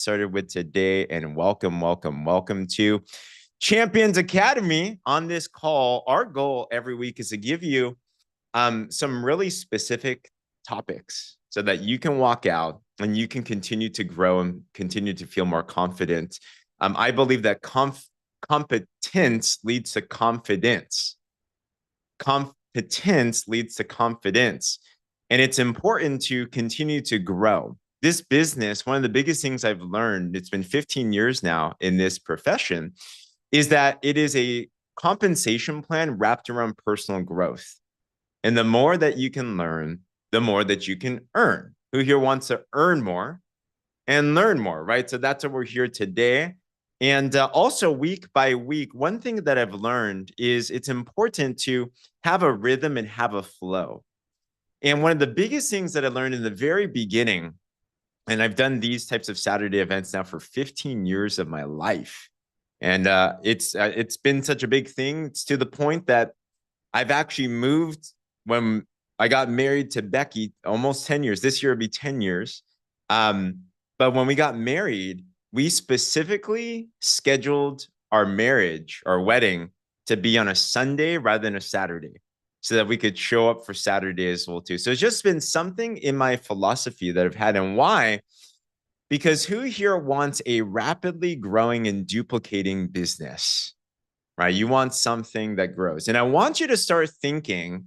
started with today, and welcome to Champions Academy. On this call, our goal every week is to give you some really specific topics so that you can walk out and you can continue to grow and continue to feel more confident. I believe that competence leads to confidence. Competence leads to confidence. And it's important to continue to grow. This business, one of the biggest things I've learned, it's been 15 years now in this profession, is that it is a compensation plan wrapped around personal growth. And the more that you can learn, the more that you can earn. Who here wants to earn more and learn more, right? So that's what we're here today. And also, week by week, one thing that I've learned is it's important to have a rhythm and have a flow. And one of the biggest things that I learned in the very beginning, and I've done these types of Saturday events now for 15 years of my life. And it's been such a big thing. It's to the point that I've actually moved when I got married to Becky almost 10 years. This year will be 10 years. But when we got married, we specifically scheduled our marriage, our wedding, to be on a Sunday rather than a Saturday, so that we could show up for Saturday as well too. So it's just been something in my philosophy that I've had. And why? Because who here wants a rapidly growing and duplicating business, right? You want something that grows. And I want you to start thinking,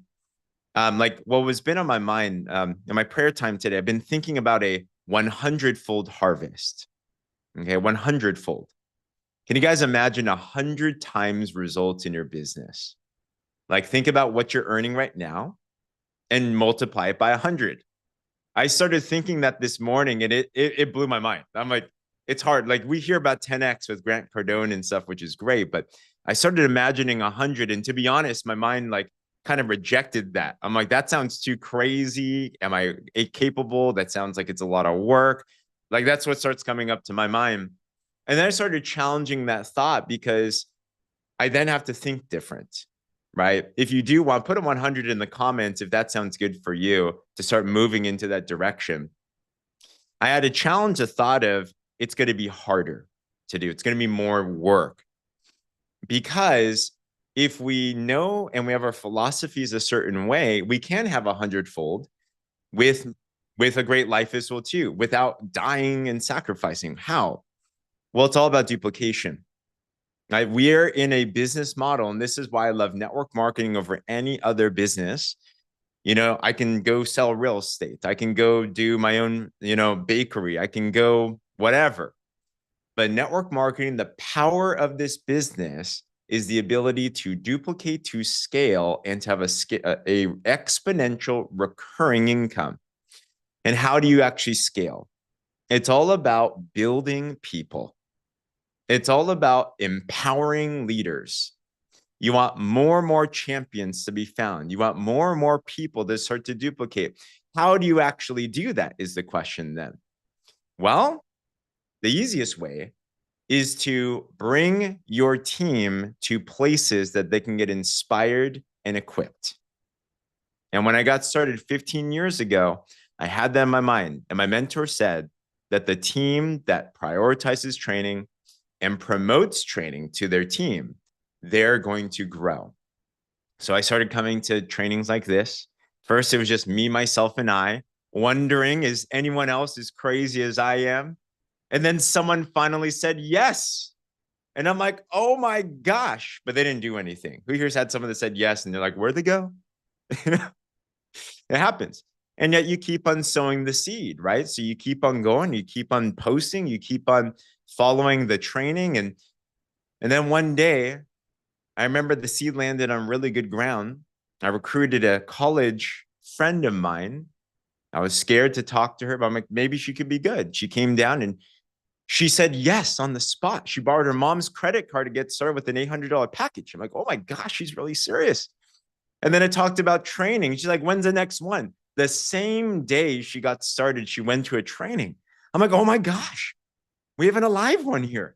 like what was been on my mind in my prayer time today, I've been thinking about a 100-fold harvest. Okay, 100-fold. Can you guys imagine 100 times results in your business? Like, think about what you're earning right now and multiply it by 100. I started thinking that this morning, and it blew my mind. I'm like, it's hard. Like, we hear about 10x with Grant Cardone and stuff, which is great, but I started imagining 100, and to be honest, my mind like kind of rejected that. I'm like, that sounds too crazy. Am I capable? That sounds like it's a lot of work. Like, that's what starts coming up to my mind. And then I started challenging that thought, because I then have to think different, right? If you do want, put a 100 in the comments if that sounds good for you to start moving into that direction. I had to challenge the thought of it's going to be harder to do. It's going to be more work, because if we know and we have our philosophies a certain way, we can have 100-fold with a great life as well too, without dying and sacrificing. How? Well, it's all about duplication. Right? We're in a business model, and this is why I love network marketing over any other business. You know, I can go sell real estate. I can go do my own, bakery. I can go whatever. But network marketing, the power of this business is the ability to duplicate, to scale, and to have a exponential recurring income. And how do you actually scale? It's all about building people. It's all about empowering leaders. You want more and more champions to be found. You want more and more people to start to duplicate. How do you actually do that is the question then. Well, the easiest way is to bring your team to places that they can get inspired and equipped. And when I got started 15 years ago, I had that in my mind. And my mentor said that the team that prioritizes training and promotes training to their team, they're going to grow. So I started coming to trainings like this. First, it was just me, myself, and I, wondering, is anyone else as crazy as I am? And then someone finally said yes. And I'm like, oh my gosh, but they didn't do anything. Who here's had someone that said yes and they're like, where'd they go? It happens. And yet you keep on sowing the seed, right? So you keep on going, you keep on posting, you keep on following the training. And then one day, I remember the seed landed on really good ground. I recruited a college friend of mine. I was scared to talk to her, but I'm like, maybe she could be good. She came down and she said yes on the spot. She borrowed her mom's credit card to get started with an $800 package. I'm like, oh my gosh, she's really serious. And then I talked about training. She's like, when's the next one? The same day she got started, she went to a training. I'm like, oh my gosh, we have an alive one here.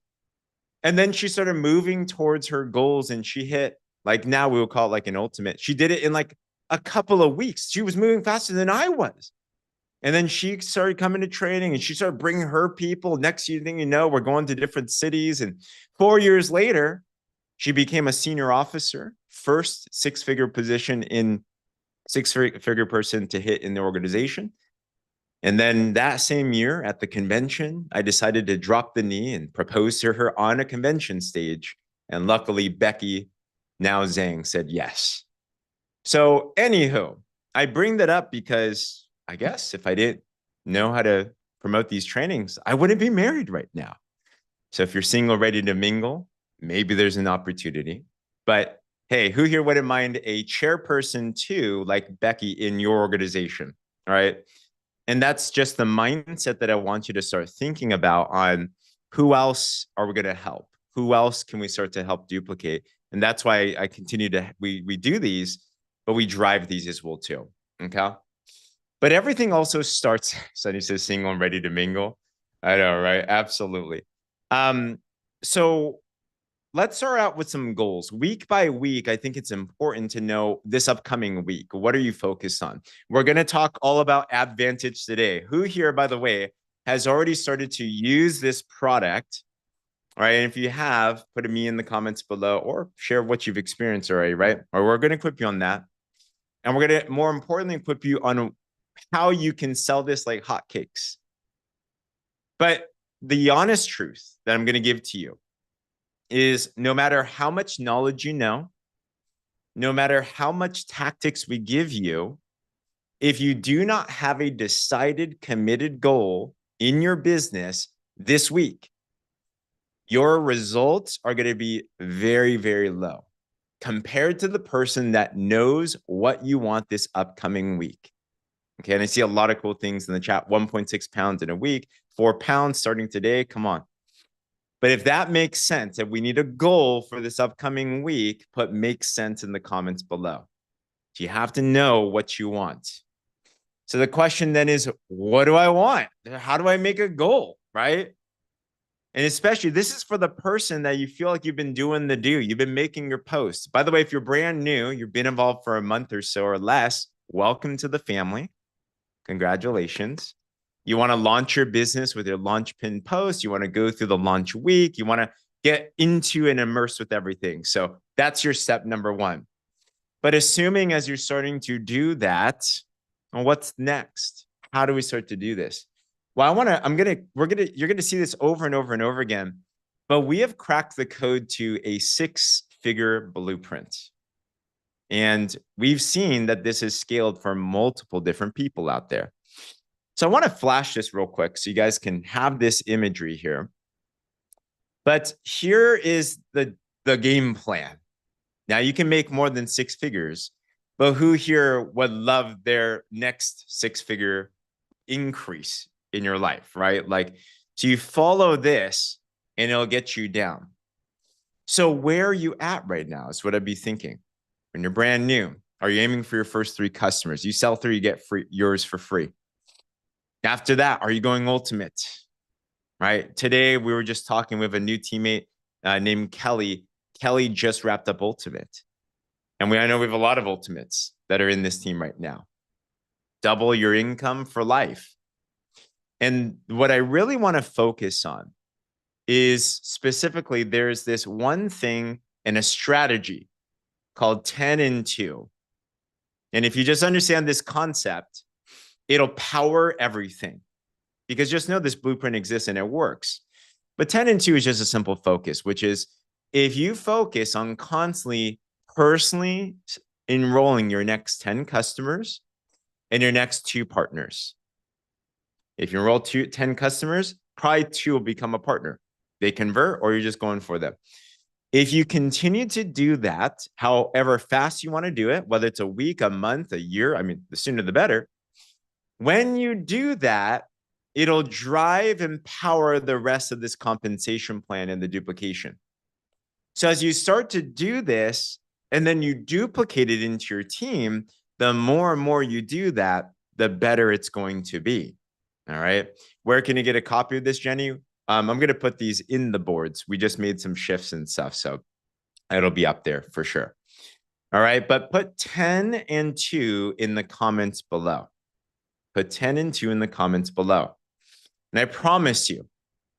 And then she started moving towards her goals, and she hit, like, now we will call it like an ultimate. She did it in like a couple of weeks. She was moving faster than I was. And then she started coming to training and she started bringing her people. Next thing you know, we're going to different cities. And 4 years later, she became a senior officer, first six-figure position in six-figure person to hit in the organization. And then that same year at the convention, I decided to drop the knee and propose to her on a convention stage. And luckily, Becky, now Zhang, said yes. So, anywho, I bring that up because I guess if I didn't know how to promote these trainings, I wouldn't be married right now. So, if you're single, ready to mingle, maybe there's an opportunity. But hey, who here wouldn't mind a chairperson too, like Becky in your organization? All right. And that's just the mindset that I want you to start thinking about on who else are we going to help? Who else can we start to help duplicate? And that's why I continue to, we do these, but we drive these as well too. Okay. But everything also starts, Sunny says single and ready to mingle. I know, right? Absolutely. So let's start out with some goals. Week by week, I think it's important to know this upcoming week. What are you focused on? We're going to talk all about AbVantage today. Who here, by the way, has already started to use this product? All right. And if you have, put a me in the comments below or share what you've experienced already, right? Or we're going to equip you on that. And we're going to, more importantly, equip you on how you can sell this like hotcakes. But the honest truth that I'm going to give to you is no matter how much knowledge you know, no matter how much tactics we give you, if you do not have a decided, committed goal in your business this week, your results are going to be very, very low compared to the person that knows what you want this upcoming week. Okay. And I see a lot of cool things in the chat. 1.6 pounds in a week, 4 pounds starting today. Come on. But if that makes sense, if we need a goal for this upcoming week, put makes sense in the comments below. You have to know what you want. So the question then is, what do I want? How do I make a goal, right? And especially, this is for the person that you feel like you've been doing the do. You've been making your posts. By the way, if you're brand new, you've been involved for a month or so or less, welcome to the family. Congratulations. You want to launch your business with your launch pin post. You want to go through the launch week. You want to get into and immerse with everything. So that's your step number one. But assuming as you're starting to do that, well, what's next? How do we start to do this? Well, you're going to see this over and over and over again, but we have cracked the code to a 6-figure blueprint. And we've seen that this is scaled for multiple different people out there. So I want to flash this real quick so you guys can have this imagery here. But here is the game plan. Now you can make more than 6 figures, but who here would love their next 6-figure increase in your life, right? Like, so you follow this and it'll get you down. So where are you at right now is what I'd be thinking. When you're brand new, are you aiming for your first 3 customers? You sell 3, you get yours for free. After that, are you going ultimate? Right? Today, we were just talking with a new teammate named Kelly. Kelly just wrapped up ultimate. And I know we have a lot of ultimates that are in this team right now. Double your income for life. And what I really want to focus on is specifically there's this one thing and a strategy called 10 and 2. And if you just understand this concept, it'll power everything. Because just know this blueprint exists and it works. But 10 and 2 is just a simple focus, which is if you focus on constantly personally enrolling your next 10 customers and your next 2 partners. If you enroll 10 customers, probably 2 will become a partner. They convert or you're just going for them. If you continue to do that, however fast you want to do it, whether it's a week, a month, a year, I mean, the sooner the better. When you do that, it'll drive and power the rest of this compensation plan and the duplication. So as you start to do this, and then you duplicate it into your team, the more and more you do that, the better it's going to be. All right. Where can you get a copy of this, Jenny? I'm going to put these in the boards. We just made some shifts and stuff, so it'll be up there for sure. All right. But put 10 and 2 in the comments below. put 10 and 2 in the comments below. And I promise you,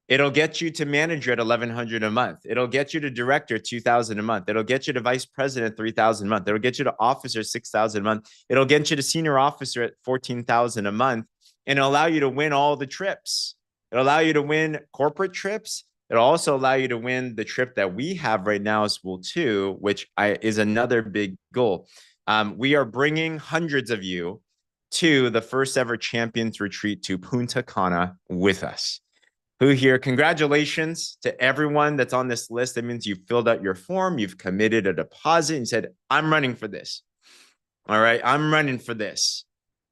it'll get you to manager at 1,100 a month. It'll get you to director 2,000 a month. It'll get you to vice president 3,000 a month. It'll get you to officer 6,000 a month. It'll get you to senior officer at 14,000 a month, and it'll allow you to win all the trips. It'll allow you to win corporate trips. It'll also allow you to win the trip that we have right now as well too, which is another big goal. We are bringing hundreds of you to the first ever champions retreat to Punta Cana with us. Who here? Congratulations to everyone that's on this list. That means you've filled out your form, you've committed a deposit, and said, I'm running for this. All right, I'm running for this.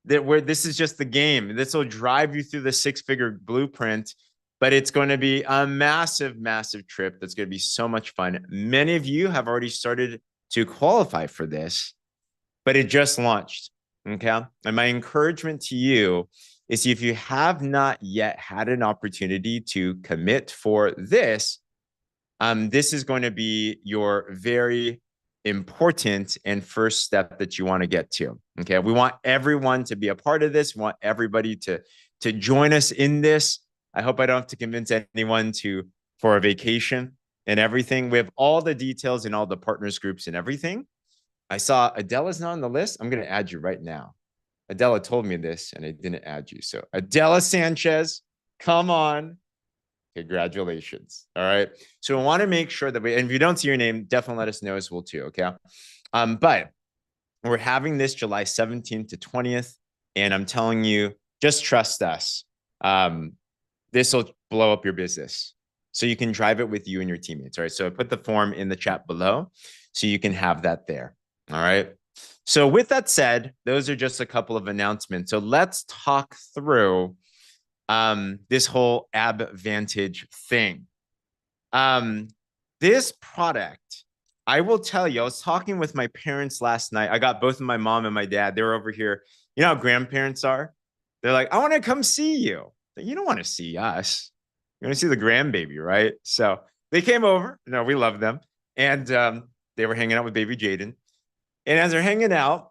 This is just the game. This will drive you through the six-figure blueprint, but it's going to be a massive, massive trip that's going to be so much fun. Many of you have already started to qualify for this, but it just launched. Okay. And my encouragement to you is if you have not yet had an opportunity to commit for this, this is going to be your very important and first step that you want to get to. Okay. We want everyone to be a part of this. We want everybody to join us in this. I hope I don't have to convince anyone for a vacation and everything. We have all the details in all the partners groups and everything. I saw Adela's not on the list. I'm going to add you right now. Adela told me this and I didn't add you. So Adela Sanchez, come on. Congratulations. All right. So I want to make sure that and if you don't see your name, definitely let us know as well too. Okay. But we're having this July 17th to 20th. And I'm telling you, just trust us. This will blow up your business. So you can drive it with you and your teammates. All right. So I put the form in the chat below so you can have that there. All right. So with that said, those are just a couple of announcements. So let's talk through this whole AbVantage thing. This product, I will tell you, I was talking with my parents last night. I got both of my mom and my dad. They were over here. You know how grandparents are? They're like, I want to come see you. You don't want to see us. You want to see the grandbaby, right? So they came over. No, we love them. And they were hanging out with baby Jaden. And as they're hanging out,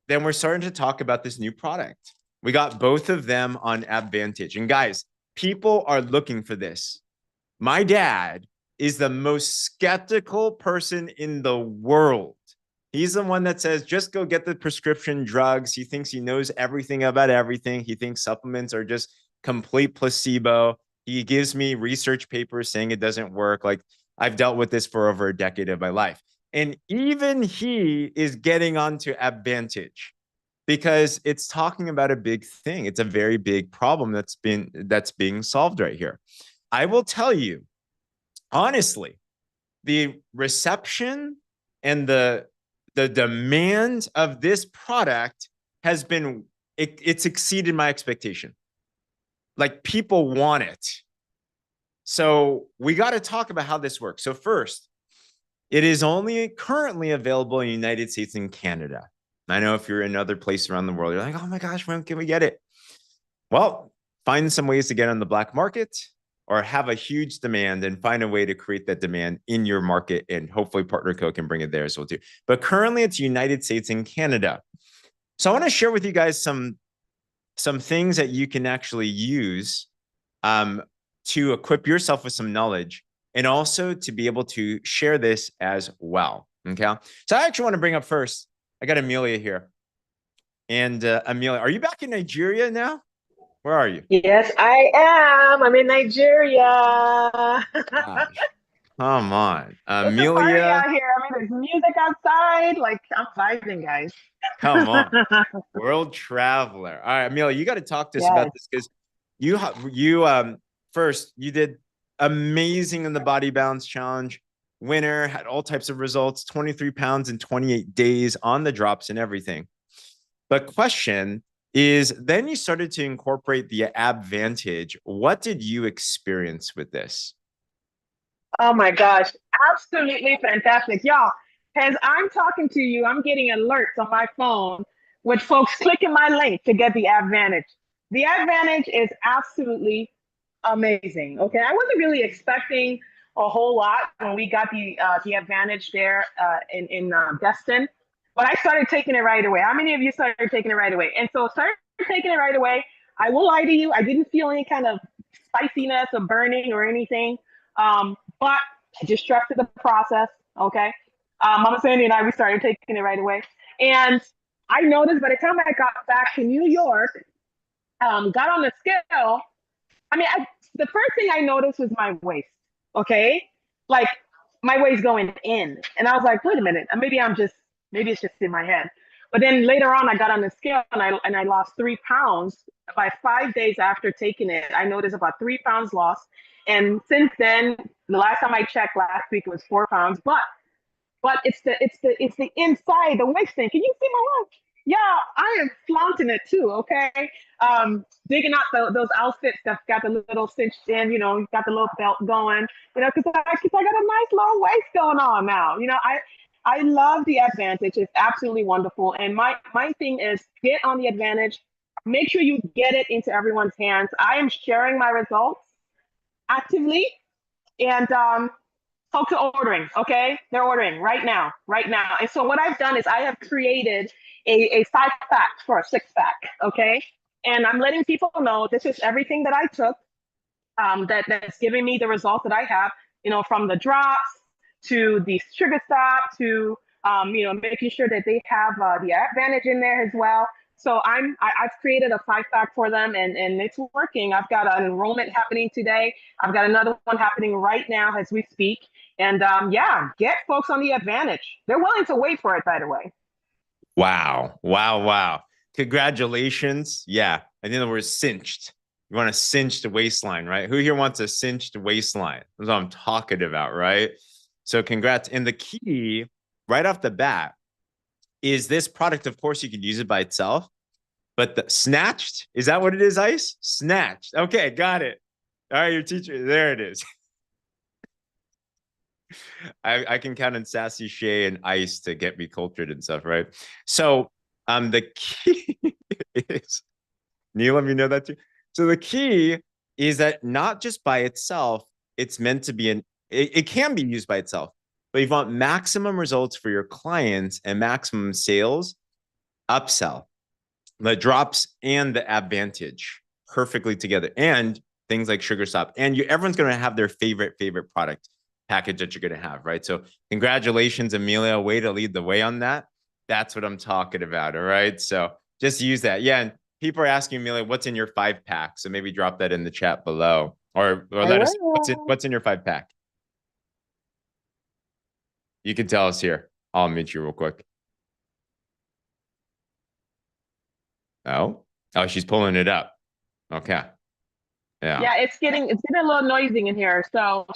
then we're starting to talk about this new product. We got both of them on AbVantage. And guys, people are looking for this. My dad is the most skeptical person in the world. He's the one that says, just go get the prescription drugs. He thinks he knows everything about everything. He thinks supplements are just complete placebo. He gives me research papers saying it doesn't work. Like, I've dealt with this for over a decade of my life. And even he is getting onto AbVantage because it's talking about a big thing. It's a very big problem that's being solved right here. I will tell you, honestly, the reception and the demand of this product has been, it's exceeded my expectation. Like, people want it. So we got to talk about how this works. So first, it is only currently available in the United States and Canada. I know if you're in other places around the world, you're like, oh my gosh, when can we get it? Well, find some ways to get on the black market or have a huge demand and find a way to create that demand in your market. And hopefully Partner Co can bring it there as well too. But currently it's United States and Canada. So I want to share with you guys some things that you can actually use to equip yourself with some knowledge and also to be able to share this as well. Okay. So I actually want to bring up first, I got Amelia here. And Amelia, are you back in Nigeria now? Where are you? Yes, I am. I'm in Nigeria. Gosh, come on. It's a party Amelia. out here. I mean, there's music outside. Like, I'm vibing, guys. Come on. World traveler. All right, Amelia, you got to talk to us about Yes. this because first you did amazing in the body balance challenge. Winner, had all types of results, 23 pounds in 28 days on the drops and everything. But question is, then you started to incorporate the AbVantage. What did you experience with this? Oh my gosh. Absolutely fantastic. Y'all, as I'm talking to you, I'm getting alerts on my phone with folks clicking my link to get the AbVantage. The AbVantage is absolutely amazing. Okay. I wasn't really expecting a whole lot when we got the AbVantage there in Destin, but I started taking it right away. How many of you started taking it right away? And so started taking it right away. I will lie to you, I didn't feel any kind of spiciness or burning or anything. But I just trusted the process. Okay. Mama Sandy and I, we started taking it right away. And I noticed by the time I got back to New York, got on the scale, I mean, the first thing I noticed was my waist. Okay, like my waist going in, and I was like, wait a minute, maybe it's just in my head. But then later on, I got on the scale and I lost 3 pounds. By 5 days after taking it, I noticed about 3 pounds lost. And since then, the last time I checked last week, it was 4 pounds. But it's the inside, the waist thing. Can you see my lunch? Yeah, I am flaunting it too. Okay, digging out those outfits that's got the little cinched in, got the little belt going, because I got a nice long waist going on now. I love the AbVantage. It's absolutely wonderful. And my thing is get on the AbVantage. Make sure you get it into everyone's hands. I am sharing my results actively, and folks are ordering. Okay, they're ordering right now. And so what I've done is I have created a 5-pack for a 6-pack. Okay, and I'm letting people know this is everything that I took, that's giving me the results that I have. From the drops to the sugar stop to making sure that they have the AbVantage in there as well. So I've created a 5-pack for them, and it's working. I've got an enrollment happening today. I've got another one happening right now as we speak. And yeah, get folks on the AbVantage. They're willing to wait for it, by the way. Wow. Wow. Wow. Congratulations. Yeah. I think the word cinched. You want a cinched waistline, right? Who here wants a cinched waistline? That's what I'm talking about, right? So congrats. And the key right off the bat is this product. Of course, you can use it by itself, but the snatched, is that what it is, Ice? Snatched. Okay, got it. All right, your teacher, there it is. I can count on Sassy Shay and Ice to get me cultured and stuff, right? So the key is, Neelam, you know that too? So the key is that not just by itself, it's meant to be it can be used by itself, but if you want maximum results for your clients and maximum sales, upsell the drops and the AbVantage perfectly together, and things like Sugar Stop. And everyone's going to have their favorite product package that you're going to have, right? So congratulations, Amelia. Way to lead the way on that. That's what I'm talking about. All right. So just use that. Yeah. And people are asking Amelia, what's in your 5-pack? So maybe drop that in the chat below, or let us what's in your 5-pack. You can tell us here. I'll meet you real quick. Oh, she's pulling it up. Okay. Yeah, it's getting a little noisy in here. So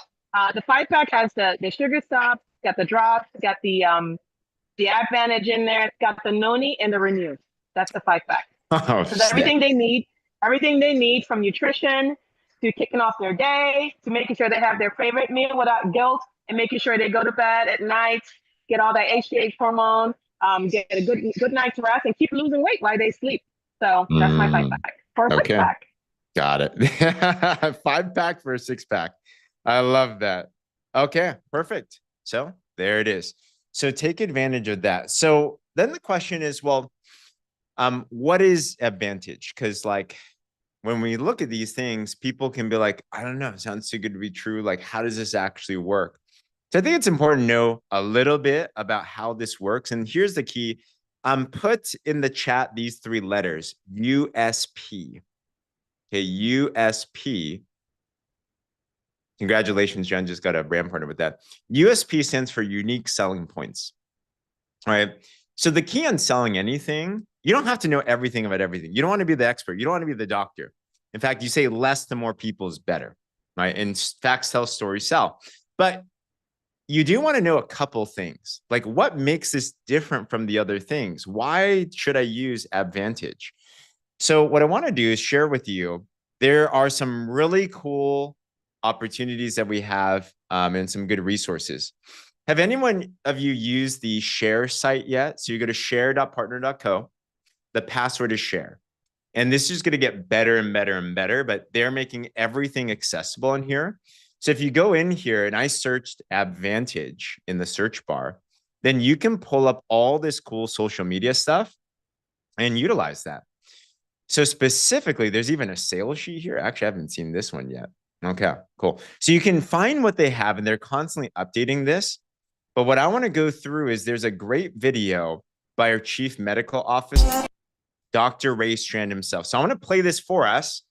the 5-pack has the sugar stop, got the drops, got the AbVantage in there, it's got the noni and the renew. That's the 5-pack. Oh, so everything they need from nutrition to kicking off their day to making sure they have their favorite meal without guilt, and making sure they go to bed at night, get all that HGH hormone, get a good night's rest, and keep losing weight while they sleep. So that's my 5-pack for a 6-pack. Got it. 5-pack for a 6-pack. I love that. Okay, perfect. So there it is. So take advantage of that. So then the question is, well, what is AbVantage? Because like when we look at these things, people can be like, I don't know, it sounds too good to be true. Like, how does this actually work? So I think it's important to know a little bit about how this works. And here's the key. Put in the chat these 3 letters, USP. Okay, USP. Congratulations, John just got a brand partner with that. USP stands for unique selling points. All right. So the key on selling anything, you don't have to know everything about everything. You don't want to be the expert. You don't want to be the doctor. In fact, you say less to more people is better, right? And facts tell, stories sell. But you do want to know a couple things, like what makes this different from the other things? Why should I use AbVantage? So what I want to do is share with you, there are some really cool opportunities that we have and some good resources. Have anyone of you used the share site yet? So you go to share.partner.co. The password is share. And this is going to get better and better and better, but they're making everything accessible in here. So if you go in here and I searched AbVantage in the search bar, then you can pull up all this cool social media stuff and utilize that. So specifically, there's even a sales sheet here. Actually, I haven't seen this one yet. Okay, cool. So you can find what they have, and they're constantly updating this. But what I want to go through is there's a great video by our chief medical officer, Dr. Ray Strand himself. So I want to play this for us.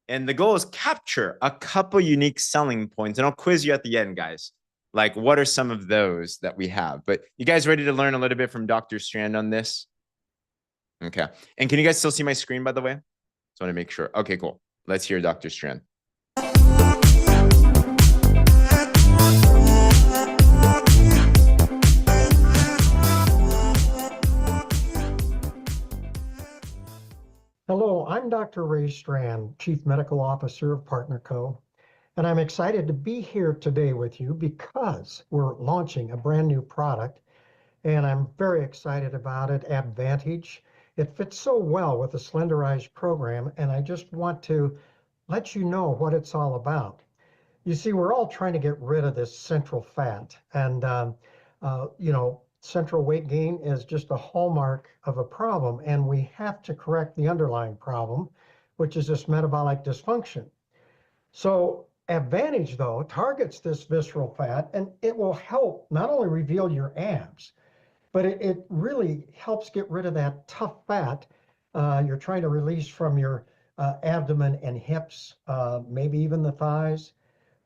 And the goal is capture a couple unique selling points. And I'll quiz you at the end, guys. Like, what are some of those that we have? But you guys ready to learn a little bit from Dr. Strand on this? Okay. And can you guys still see my screen, by the way? Just want to make sure. Okay, cool. Let's hear Dr. Strand. Hello, I'm Dr. Ray Strand, Chief Medical Officer of Partner Co. And I'm excited to be here today with you because we're launching a brand new product, and I'm very excited about it, AbVantage. It fits so well with the Slenderize program, and I just want to let you know what it's all about. You see, we're all trying to get rid of this central fat, and central weight gain is just a hallmark of a problem, and we have to correct the underlying problem, which is this metabolic dysfunction. So AbVantage, though, targets this visceral fat, and it will help not only reveal your abs, but it really helps get rid of that tough fat you're trying to release from your abdomen and hips, maybe even the thighs.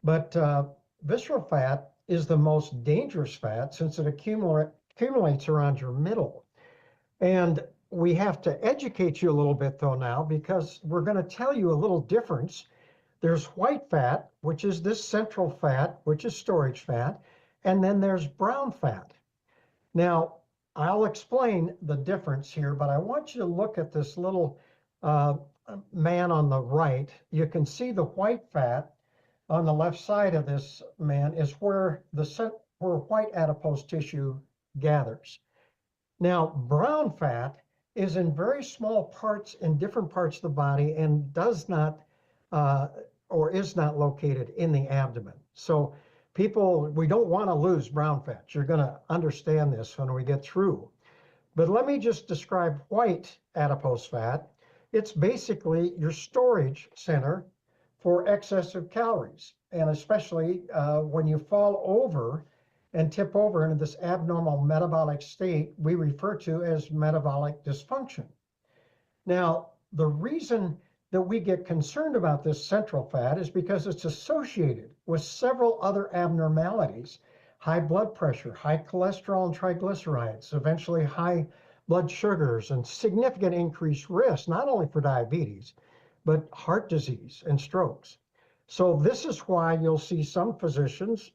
But visceral fat is the most dangerous fat since it accumulates around your middle. And we have to educate you a little bit, though, now, because we're going to tell you a little difference. There's white fat, which is this central fat, which is storage fat, and then there's brown fat. Now, I'll explain the difference here, but I want you to look at this little man on the right. You can see the white fat on the left side of this man is where white adipose tissue gathers. Now, brown fat is in very small parts in different parts of the body and does not or is not located in the abdomen. So we don't want to lose brown fat. You're going to understand this when we get through. But let me just describe white adipose fat. It's basically your storage center for excessive calories, and especially when you fall over and tip over into this abnormal metabolic state we refer to as metabolic dysfunction. Now, the reason that we get concerned about this central fat is because it's associated with several other abnormalities: high blood pressure, high cholesterol and triglycerides, eventually high blood sugars, and significant increased risk, not only for diabetes, but heart disease and strokes. So this is why you'll see some physicians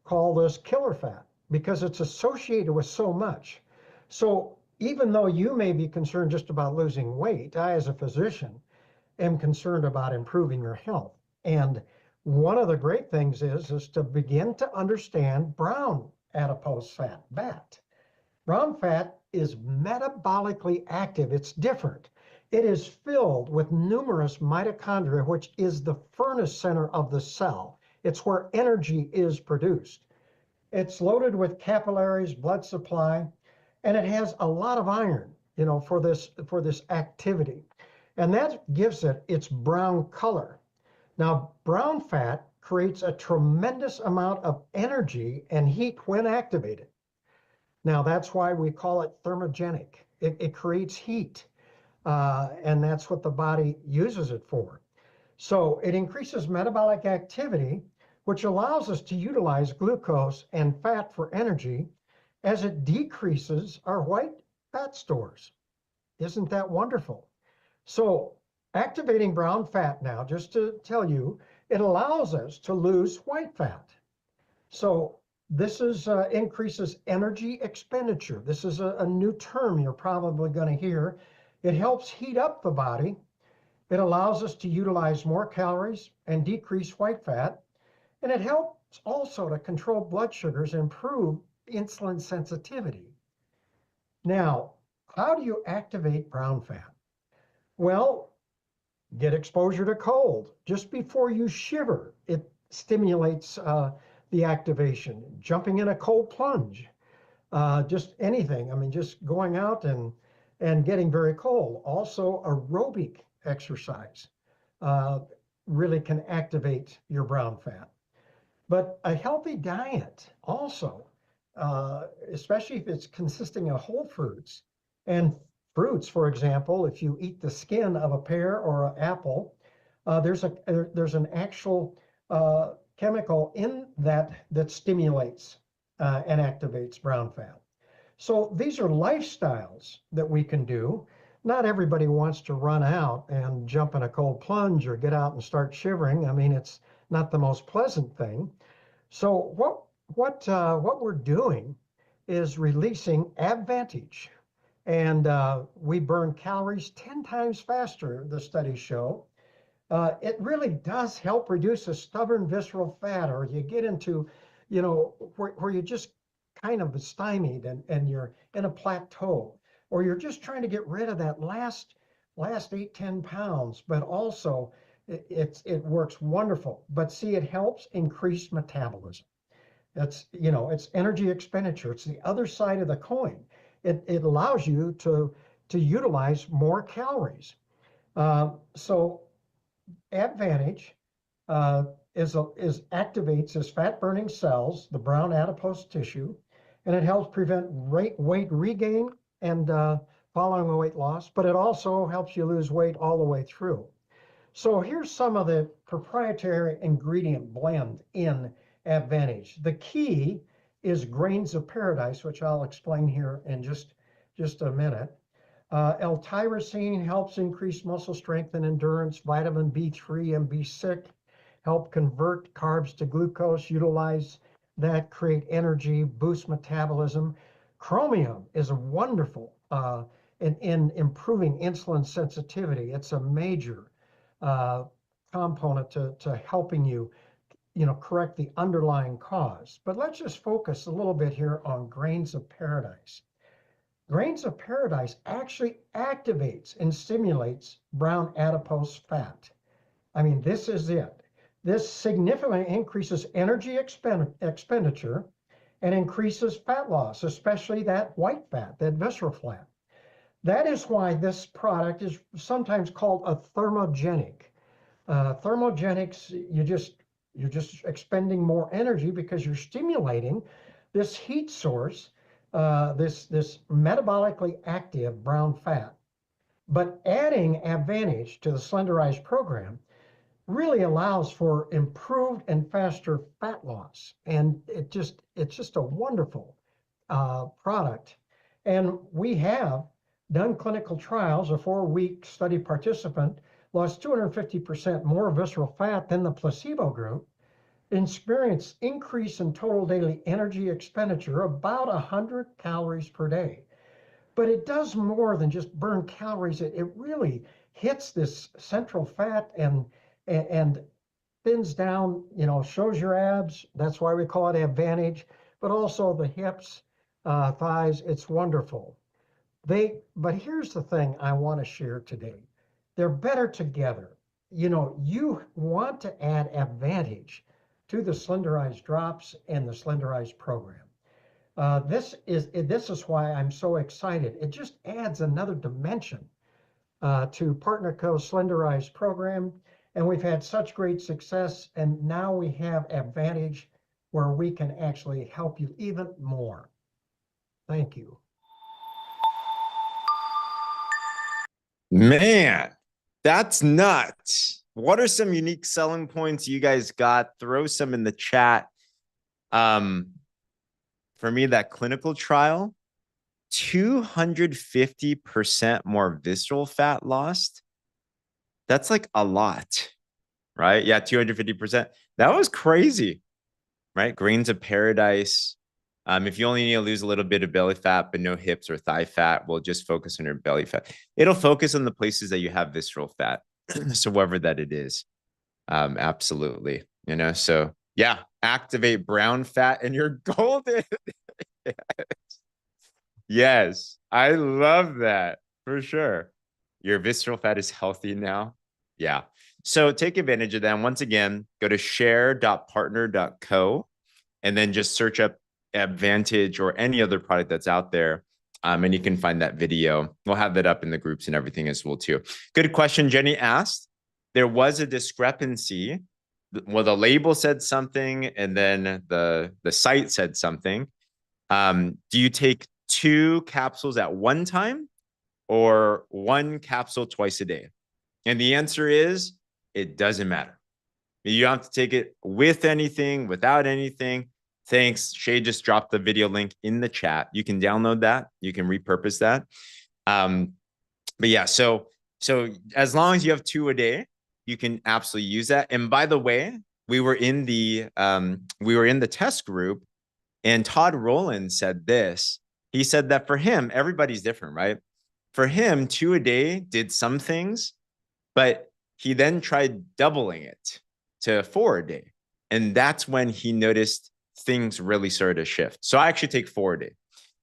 call this killer fat, because it's associated with so much. So even though you may be concerned just about losing weight, I, as a physician, am concerned about improving your health. And one of the great things is to begin to understand brown adipose fat, BAT. Brown fat is metabolically active. It's different. It is filled with numerous mitochondria, which is the furnace center of the cell. It's where energy is produced. It's loaded with capillaries, blood supply, and it has a lot of iron, for this activity. And that gives it its brown color. Now, brown fat creates a tremendous amount of energy and heat when activated. Now, that's why we call it thermogenic. It creates heat. And that's what the body uses it for. So it increases metabolic activity, which allows us to utilize glucose and fat for energy, as it decreases our white fat stores. Isn't that wonderful? So activating brown fat now, just to tell you, it allows us to lose white fat. So this increases energy expenditure. This is a new term you're probably going to hear. It helps heat up the body. It allows us to utilize more calories and decrease white fat. And it helps also to control blood sugars and improve insulin sensitivity. Now, how do you activate brown fat? Well, get exposure to cold. Just before you shiver, it stimulates the activation. Jumping in a cold plunge, just anything. I mean, just going out and and getting very cold. Also, aerobic exercise really can activate your brown fat. But a healthy diet also, especially if it's consisting of whole fruits and fruits, for example, if you eat the skin of a pear or an apple, there's an actual chemical in that that stimulates and activates brown fat. So these are lifestyles that we can do. Not everybody wants to run out and jump in a cold plunge or get out and start shivering. I mean, it's not the most pleasant thing. So what we're doing is releasing AbVantage, and we burn calories 10 times faster, the studies show. It really does help reduce a stubborn visceral fat, or you get into, where you just kind of stymied and you're in a plateau, or you're just trying to get rid of that last 8, 10 pounds, but also it works wonderful. But see, it helps increase metabolism. It's energy expenditure. It's the other side of the coin. It allows you to utilize more calories. So AbVantage activates as fat burning cells, the brown adipose tissue, and it helps prevent weight regain and following the weight loss, but it also helps you lose weight all the way through. So here's some of the proprietary ingredient blend in AbVantage. The key is grains of paradise, which I'll explain here in just a minute. L-tyrosine helps increase muscle strength and endurance. Vitamin B3 and B6 help convert carbs to glucose, utilize that, create energy, boost metabolism. Chromium is a wonderful in improving insulin sensitivity. It's a major component to helping you correct the underlying cause. But let's just focus a little bit here on grains of paradise. Grains of paradise actually activates and stimulates brown adipose fat. I mean, this is it. This significantly increases energy expenditure and increases fat loss, especially that white fat, that visceral fat. That is why this product is sometimes called a thermogenic. Thermogenics, you're just expending more energy because you're stimulating this heat source, this metabolically active brown fat. But adding AbVantage to the Slenderized program really allows for improved and faster fat loss. And it's just a wonderful product. And we have done clinical trials. A 4-week study participant lost 250% more visceral fat than the placebo group, experienced increase in total daily energy expenditure about 100 calories per day. But it does more than just burn calories. It really hits this central fat and thins down, shows your abs. That's why we call it AbVantage, but also the hips, thighs. It's wonderful. But here's the thing I want to share today. They're better together. You want to add AbVantage to the Slenderized drops and the Slenderized program. This is why I'm so excited. It just adds another dimension to PartnerCo's Slenderized program, and we've had such great success. And now we have AbVantage, where we can actually help you even more. Thank you. Man, that's nuts. What are some unique selling points you guys got? Throw some in the chat. For me, that clinical trial, 250% more visceral fat lost. That's like a lot, right? Yeah, 250%. That was crazy, right? Grains of paradise. If you only need to lose a little bit of belly fat, but no hips or thigh fat, we'll just focus on your belly fat. It'll focus on the places that you have visceral fat. So wherever that it is. Absolutely. So yeah, activate brown fat and you're golden. Yes, I love that for sure. Your visceral fat is healthy now. Yeah. So take advantage of that. And once again, go to share.partner.co and then just search up AbVantage or any other product that's out there. And you can find that video. We'll have that up in the groups and everything as well too. Good question. Jenny asked, there was a discrepancy. Well, the label said something and then the site said something. Do you take 2 capsules at one time or 1 capsule twice a day? And the answer is, it doesn't matter. You don't have to take it with anything, without anything. Thanks. Shay just dropped the video link in the chat. You can download that. You can repurpose that. But yeah, so as long as you have 2 a day, you can absolutely use that. And by the way, we were in the test group, and Todd Rowland said this. He said that for him, everybody's different, right? For him, 2 a day did some things, but he then tried doubling it to 4 a day. And that's when he noticed things really started to shift. So I actually take 4 a day.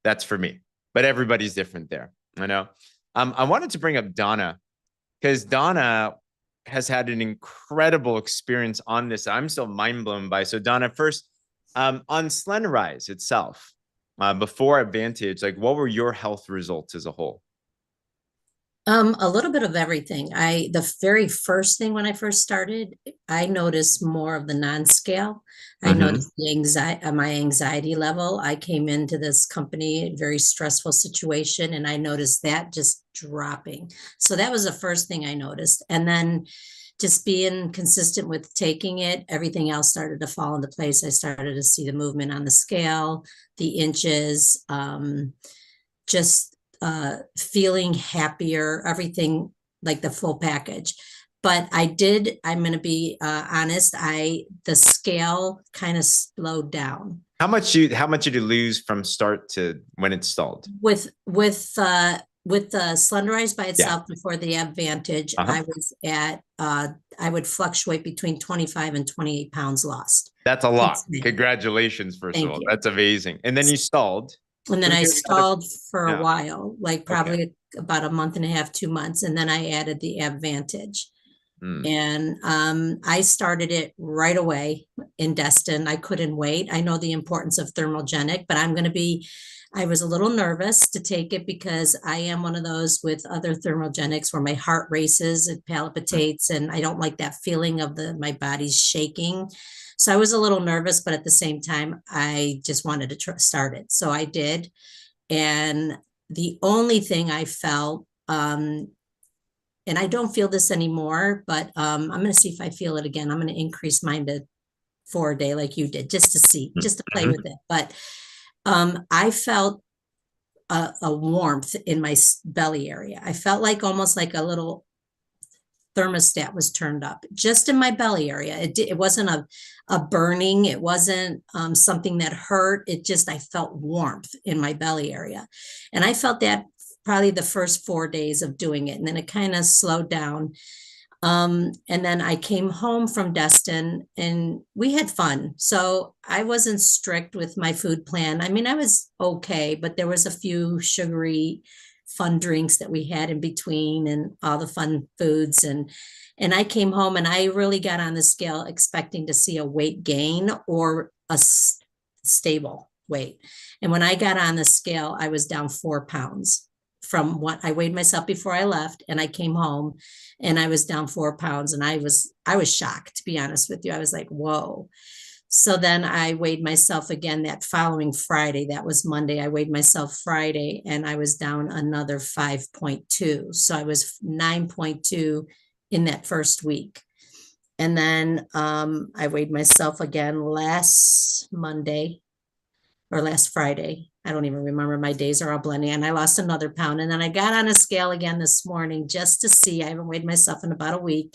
That's for me, but everybody's different there. I know. I wanted to bring up Donna, because Donna has had an incredible experience on this. I'm still mind blown by. So Donna, first, on Slenderize itself, before AbVantage, like what were your health results as a whole? A little bit of everything. The very first thing when I first started, I noticed more of the non-scale. I noticed the anxiety, my anxiety level. I came into this company, a very stressful situation, and I noticed that just dropping. So that was the first thing I noticed. And then just being consistent with taking it, everything else started to fall into place. I started to see the movement on the scale, the inches, just feeling happier, everything, like the full package. But I'm going to be honest, the scale kind of slowed down. How much did you lose from start to when it stalled? With the Slenderize by itself, before the AbVantage, I was at I would fluctuate between 25 and 28 pounds lost. That's a lot. Congratulations, first of all. That's amazing. And then you stalled. And then I stalled for a while, like probably about a month and a half, 2 months. And then I added the AbVantage. And I started it right away in Destin. I couldn't wait. I know the importance of thermogenic, but I was a little nervous to take it because I am one of those with other thermogenics where my heart races, it palpitates, and I don't like that feeling of my body's shaking. So I was a little nervous, but at the same time, I just wanted to start it. So I did. And the only thing I felt, and I don't feel this anymore, but I'm going to see if I feel it again. I'm going to increase mine to 4 a day like you did, just to see, just to play with it. But I felt a warmth in my belly area. I felt like almost like a little thermostat was turned up just in my belly area. It wasn't a burning. It wasn't something that hurt. I felt warmth in my belly area. And I felt that probably the first 4 days of doing it. And then it kind of slowed down. And then I came home from Destin and we had fun. So I wasn't strict with my food plan. I mean, I was okay, but there was a few sugary fun drinks that we had in between and all the fun foods. And I came home and I really got on the scale expecting to see a weight gain or a stable weight. And when I got on the scale, I was down 4 pounds from what I weighed myself before I left. And I came home and I was down 4 pounds, and I was shocked, to be honest with you. I was like, whoa. So then I weighed myself again that following Friday. That was Monday. I weighed myself Friday and I was down another 5.2. So I was 9.2 in that first week. And then I weighed myself again last Monday or last Friday. I don't even remember. My days are all blending, and I lost another pound. And then I got on a scale again this morning just to see. I haven't weighed myself in about a week,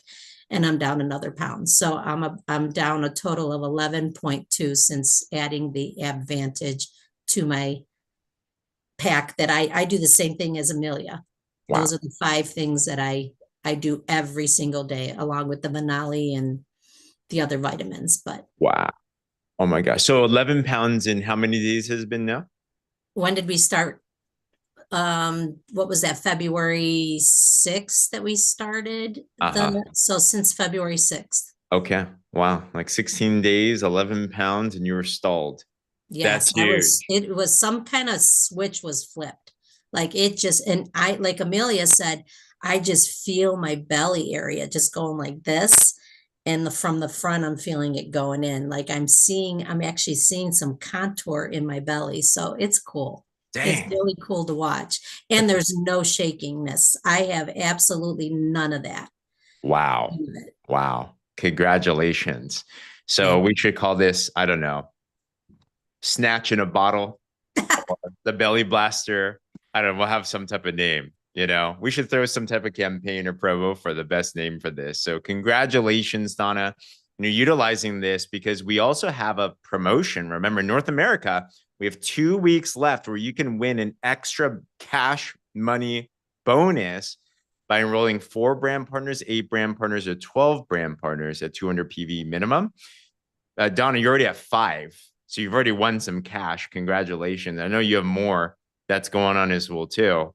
and I'm down another pound. So I'm down a total of 11.2 since adding the AbVantage to my pack. That I do the same thing as Amelia. Wow. Those are the 5 things that I do every single day, along with the Manali and the other vitamins. But wow. Oh my gosh. So 11 pounds in how many days has it been now? When did we start? What was that? February 6th that we started. So since February 6th. Okay. Wow. Like 16 days, 11 pounds, and you were stalled. Yes. That's huge. It was some kind of switch was flipped. Like it just, and I, like Amelia said, I just feel my belly area just going like this. And from the front, I'm feeling it going in. Like I'm actually seeing some contour in my belly. So it's cool. It's Dang. really cool to watch. And there's no shakingness. I have absolutely none of that. Wow. Wow. Congratulations. So we should call this, I don't know, snatch in a bottle, the belly blaster. I don't know. We'll have some type of name. We should throw some type of campaign or promo for the best name for this. So congratulations, Donna. You're utilizing this because we also have a promotion. Remember, North America, we have 2 weeks left where you can win an extra cash money bonus by enrolling 4 brand partners, 8 brand partners, or 12 brand partners at 200 PV minimum. Donna, you already have 5. So you've already won some cash. Congratulations. I know you have more that's going on as well, too.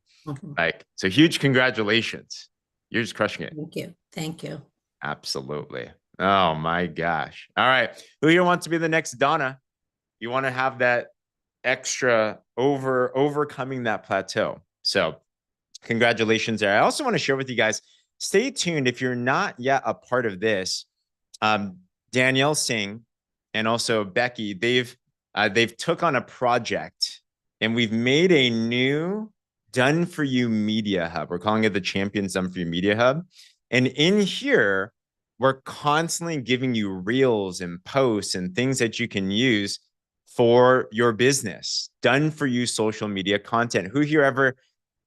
So huge congratulations. You're just crushing it. Thank you. Thank you. Absolutely. Oh my gosh. All right. Who here wants to be the next Donna? You want to have that extra overcoming that plateau. So congratulations there. I also want to share with you guys, stay tuned. If you're not yet a part of this, Danielle Singh and also Becky, they've took on a project and we've made a new Done For You Media Hub. We're calling it the Champions Done For You Media Hub. And in here, we're constantly giving you reels and posts and things that you can use for your business. Done For You social media content. Who here ever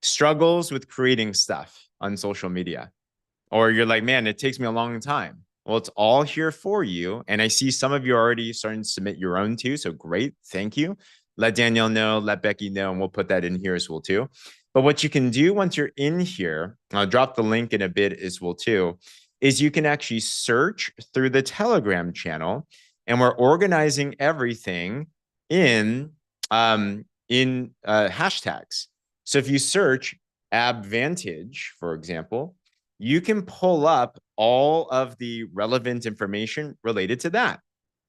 struggles with creating stuff on social media? Or you're like, man, it takes me a long time. Well, it's all here for you. And I see some of you already starting to submit your own too. So great. Thank you. Let Danielle know, let Becky know, and we'll put that in here as well too. But what you can do once you're in here, I'll drop the link in a bit as well too, is you can actually search through the Telegram channel, and we're organizing everything in hashtags. So if you search AbVantage, for example, you can pull up all of the relevant information related to that.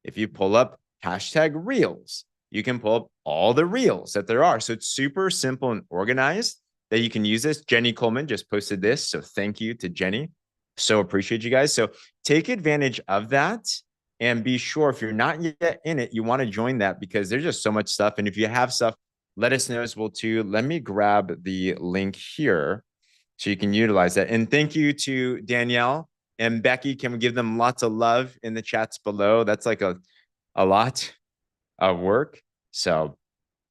If you pull up hashtag reels, you can pull up all the reels that there are. So it's super simple and organized that you can use this. Jenny Coleman just posted this. So thank you to Jenny. So appreciate you guys. So take advantage of that and be sure if you're not yet in it, you want to join that because there's just so much stuff. And if you have stuff, let us know as well too. Let me grab the link here so you can utilize that. And thank you to Danielle and Becky. Can we give them lots of love in the chats below? That's like a lot of work. So,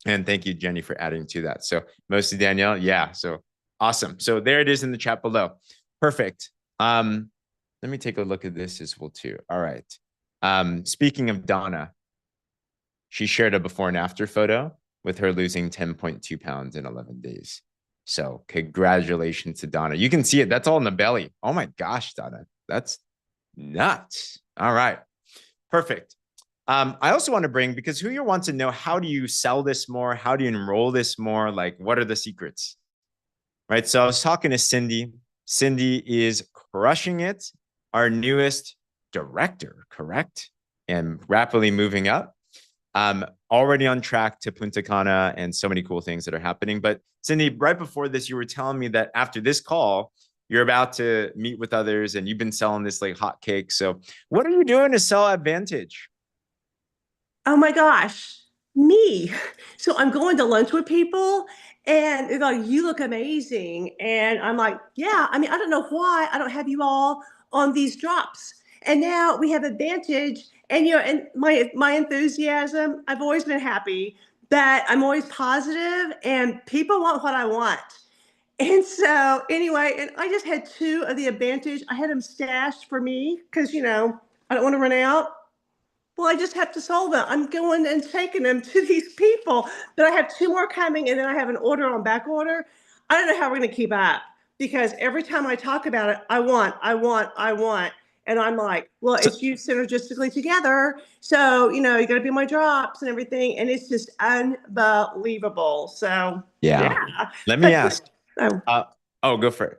and thank you, Jenny, for adding to that. So mostly Danielle. Yeah. So awesome. So there it is in the chat below. Perfect. Let me take a look at this as well too. All right. Speaking of Donna, she shared a before and after photo with her losing 10.2 pounds in 11 days. So congratulations to Donna. You can see it. That's all in the belly. Oh my gosh, Donna. That's nuts. All right. Perfect. I also want to bring, because who here wants to know, how do you sell this more? How do you enroll this more? Like, what are the secrets? Right. So I was talking to Cindy. Cindy is crushing it. Our newest director, correct? And rapidly moving up. Already on track to Punta Cana and so many cool things that are happening. But Cindy, right before this, you were telling me that after this call, you're about to meet with others and you've been selling this like hotcakes. So what are you doing to sell AbVantage? Oh my gosh, me. So I'm going to lunch with people and they're like, you look amazing. And I'm like, yeah, I mean, I don't know why I don't have you all on these drops. And now we have AbVantage and and my enthusiasm, I've always been happy that I'm always positive and people want what I want. And so anyway, and I just had 2 of the AbVantage. I had them stashed for me because, I don't want to run out. Well, I just have to solve them. I'm going and taking them to these people. But I have 2 more coming, and then I have an order on back order. I don't know how we're going to keep up because every time I talk about it, I want. And I'm like, well, it's used synergistically together. So, you got to be my drops and everything. And it's just unbelievable. So, yeah. Let me ask. Go for it.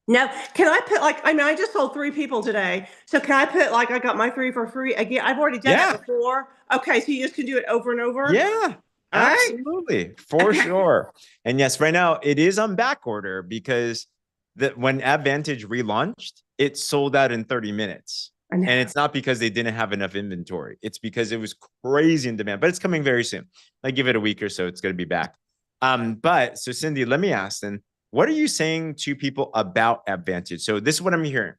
No, can I put I just sold 3 people today. So can I put I got my 3 for free again? I've already done that before. Okay, so you just can do it over and over? Yeah, All right. Absolutely, for sure. And yes, right now it is on back order because when AbVantage relaunched, it sold out in 30 minutes. And it's not because they didn't have enough inventory. It's because it was crazy in demand, but it's coming very soon. Like give it a week or so, it's going to be back. But so Cindy, let me ask then, what are you saying to people about AbVantage? So this is what I'm hearing.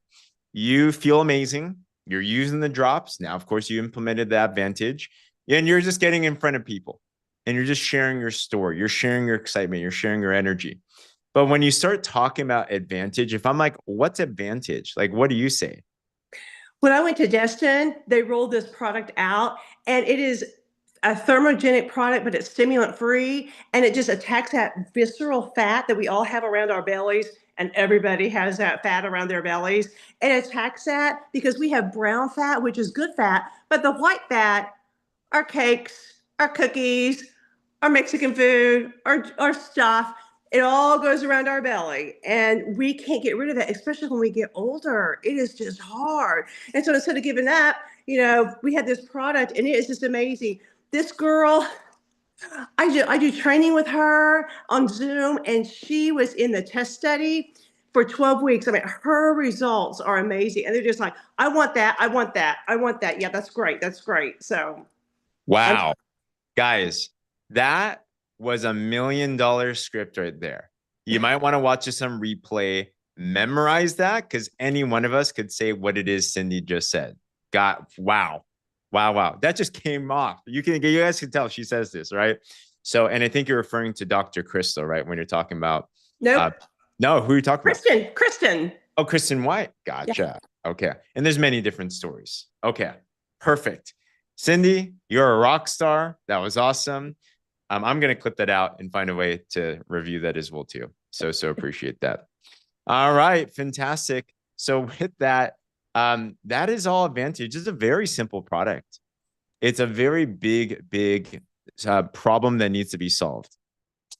You feel amazing. You're using the drops. Now, of course, you implemented the AbVantage and you're just getting in front of people and you're just sharing your story. You're sharing your excitement. You're sharing your energy. But when you start talking about AbVantage, if I'm like, what's AbVantage? Like, what do you say? When I went to Destin, they rolled this product out, and it is a thermogenic product, but it's stimulant free, and it just attacks that visceral fat that we all have around our bellies, and everybody has that fat around their bellies. It attacks that because we have brown fat, which is good fat, but the white fat, our cakes, our cookies, our Mexican food, our stuff, it all goes around our belly, and we can't get rid of that, especially when we get older. It is just hard. And so instead of giving up, we had this product, and it is just amazing. This girl, I do training with her on Zoom, and she was in the test study for 12 weeks. I mean, her results are amazing. And they're just like, I want that. I want that. I want that. Yeah, that's great. That's great. So. Wow. Guys, that was $1 million script right there. You might want to watch this on replay, memorize that, because any one of us could say what it is Cindy just said. Wow. That just came off. You guys can tell she says this, right? So, and I think you're referring to Dr. Crystal, right? When you're talking about Nope. No, who are you talking about? Kristen. Oh, Kristen White. Gotcha. Yeah. Okay. And there's many different stories. Okay. Perfect. Cindy, you're a rock star. That was awesome. I'm going to clip that out and find a way to review that as well, too. So appreciate that. All right. Fantastic. So with that, that is all AbVantage. It's a very simple product. It's a very big problem that needs to be solved.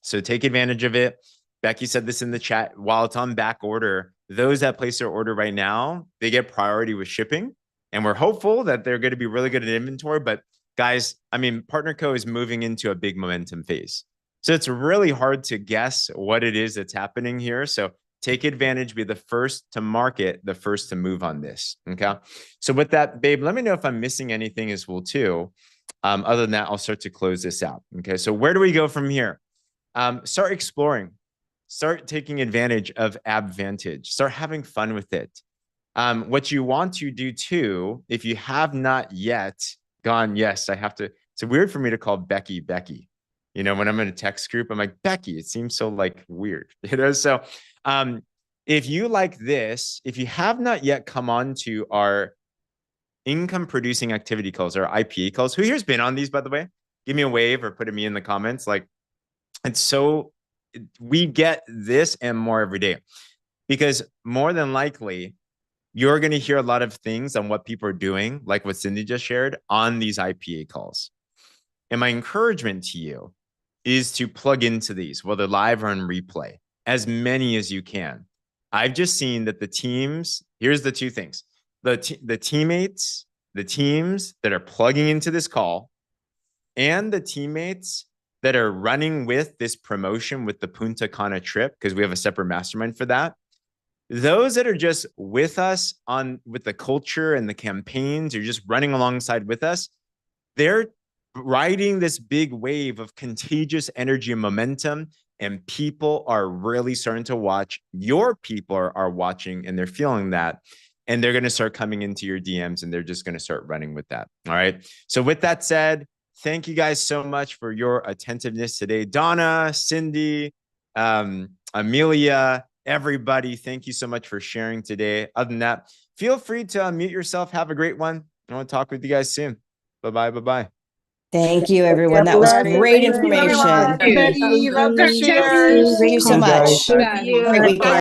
So take advantage of it. Becky said this in the chat. While it's on back order, those that place their order right now, they get priority with shipping. And we're hopeful that they're going to be really good at inventory. But guys, I mean, PartnerCo is moving into a big momentum phase. So it's really hard to guess what it is that's happening here. So take advantage, be the first to market, the first to move on this. Okay. So with that, babe, let me know if I'm missing anything as well, too. Other than that, I'll start to close this out. Okay. So where do we go from here? Start exploring, start taking advantage of AbVantage, start having fun with it. What you want to do too, if you have not yet gone, yes, I have to. It's weird for me to call Becky. When I'm in a text group, I'm like, Becky, it seems so like weird. So if you like this, if you have not yet come on to our income producing activity calls or IPA calls, who here's been on these, by the way? Give me a wave or put me in the comments. Like, it's so we get this and more every day, because more than likely, you're going to hear a lot of things on what people are doing, like what Cindy just shared on these IPA calls. And my encouragement to you is to plug into these, whether live or on replay, as many as you can. I've just seen that the teams, here's the two things, the teammates, the teams that are plugging into this call and the teammates that are running with this promotion with the Punta Cana trip, because we have a separate mastermind for that. Those that are just with us with the culture and the campaigns, or just running alongside with us, they're riding this big wave of contagious energy and momentum, and people are really starting to watch. Your people are watching, and they're feeling that, and they're going to start coming into your DMs, and they're just going to start running with that. All right. So with that said, thank you guys so much for your attentiveness today. Donna, Cindy, Amelia, everybody, thank you so much for sharing today. Other than that, feel free to unmute yourself. Have a great one. I want to talk with you guys soon. Bye-bye. Thank you, everyone. That was great information. Thank you. Thank you so much. Great weekend.